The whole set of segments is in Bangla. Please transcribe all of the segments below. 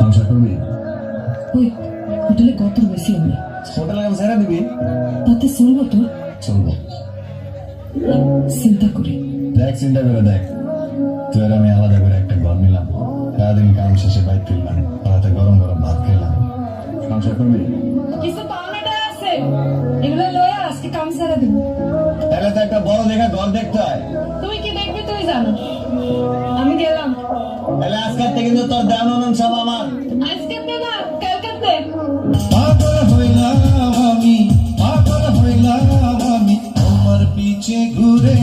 সংসার করবি? ওই হোটেলে কত বেশি হবে, হোটেলে কেন ছেড়ে দিবি? তাতে চলবো তো? চলবো। চিন্তা করি। দেখ, চিন্তা করে দেখ, তুই আর আমি আলাদা করে একটা ঘর নিলাম, সারাদিন কাম শেষে বাইক ফিরলাম, রাতে গরম গরম ভাত খেলাম। সংসার করবি? কিছু পাওনাটা আছে, এগুলো লয়ে আজকে কাম ছেড়ে দিব। তাহলে তো একটা বড় দেখা ঘর দেখতে হয়। তুই কি দেখবি তুই জানো, আমি গেলাম। তাহলে আজকের থেকে কিন্তু তোর দেওয়ান সব আমার। আজকে না, কালকাতে। পাগল হইলাম আমি, পাগল হইলাম আমি তোমার পিছে ঘুরে,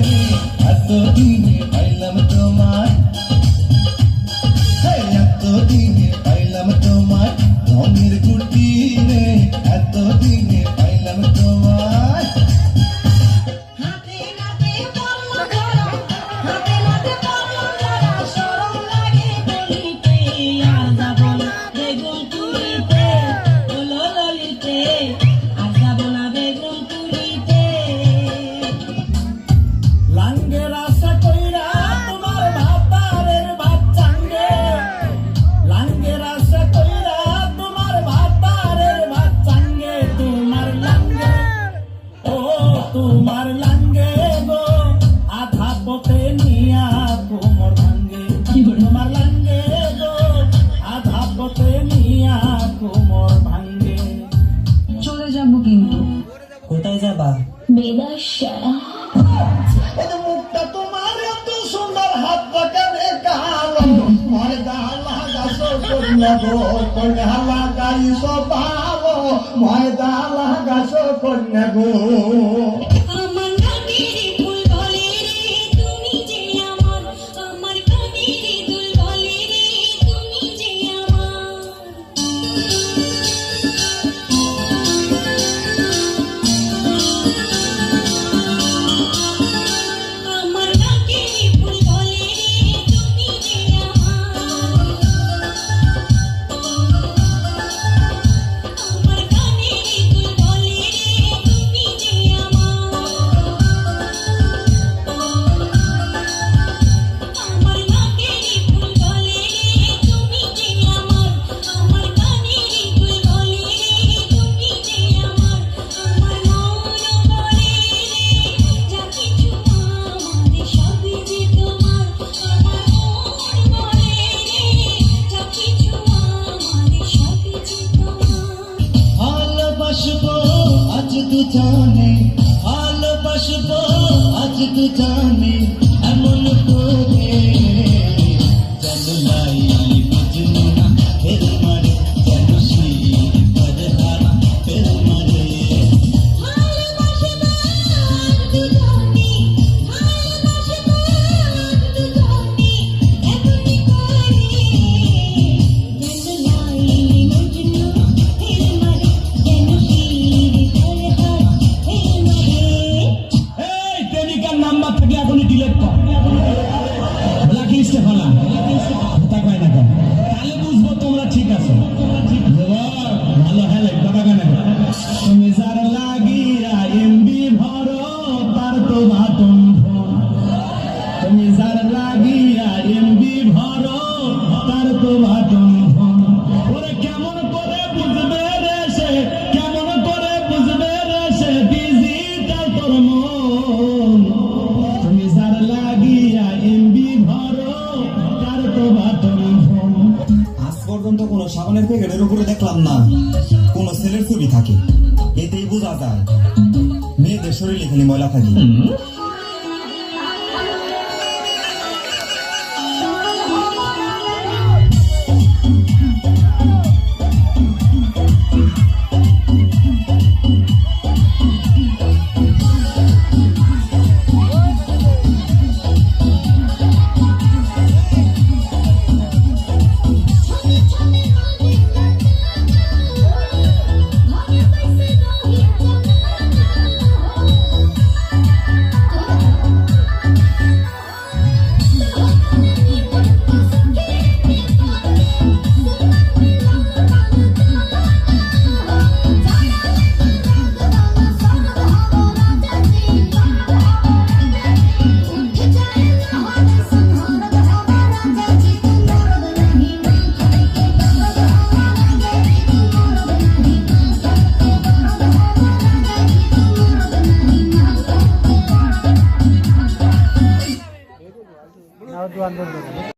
এতদিনে পাইলাম তোমায়, এতদিনে পাইলাম তোমায় রঙের গুটি রে, এতদিনে পাইলাম তোমায়। হাতে নাতে পড়লো ধরা, হাতে নাতে পড়লো ধরা, শরম লাগে বলিতে, আর যাব না বেগুন তুলিতে, ওলো ললিতে, আর যাব না বেগুন তুলিতে। লাঙ্গের আশা কইরা তোমার ভাতারের ভাত চাঙ্গে, লাঙ্গের আশা কইরা তোমার ভাতারের ভাত চাঙ্গে, তোমার লাঙ্গে, ও তোমার লাঙ্গে গো, আধা পথে নিয়া কোমর ভাঙ্গে, তোমার লাঙ্গে গো, আধা পথে নিয়া কোমর ভাঙ্গে। চলে যাব কিন্তু। কোথায় যাবা? বেদাশা। মুখটা তোমার এত সুন্দর, হাত পাকাবে কালো, ময়দা লাগাছো কন্যা গো, কন্যা লাগাইছো ভালো, ময়দা লাগাছো কন্যা গো। আমার কানের ফুল বলে রে, তুমি যে আমার, আমার কানের দুল বলে রে, তুমি যে আমার। আমার কানের ফুল বলে রে, তুমি যে আমার। আমার কানের দুল বলে রে, তুমি যে আমার নাকের ফুল বলে রে, তুমি যে আমার, আমার কানের ফুল বলে রে, তুমি যে আমার, আমার মন বলে রে, যা কিছু আমার সবই যে তোমার, আমার মন বলে রে, যা কিছু আমার সবই যে তোমার। ভালোবাসবো আজ তু জানে, ভালোবাসবো আজ তু জানে, এমন করে যেন লাই বুঝলো না ফের মারে, যেন শির পর হারা ফের মারে। ভালোবাসবো আজ জানি, ভালোবাসবো আজ জানি, এমনি করে যেন লাইলি মজনু ফির মারে, যেন শির পর হারা ফির মারে। এই প্রেমিকার নাম্বার থেকে এখনই ডিলিট কর, ব্ল্যাক লিস্টে ফেলা, কথা কয় না কেন, তাহলে বুঝবো তোমরা ঠিক আছো। ভালো হেলে কথা কয় না কেন। তুমি যার লাগিয়া এমবি ভরো, তার তো বাটন ফোন, তুমি যার লাগিয়া এমবি ভরো, তার তো বাটন ফোন। ওরে কেমন করে বুঝবে রে সে, কেমন করে বুঝবে রে সে, ডিজিটাল তোর মন। তুমি যার লাগিয়া এমবি ভরো, তার তো বাটন ফোন। আজ পর্যন্ত কোন সাবানের প্যাকেটের উপরে দেখলাম না কোন ছেলের ছবি থাকে, এতেই বোঝা যায় মেয়েদের শরীরে খালি ময়লা থাকে। ভালোবাসে রহি জানা, দু আন্দোলন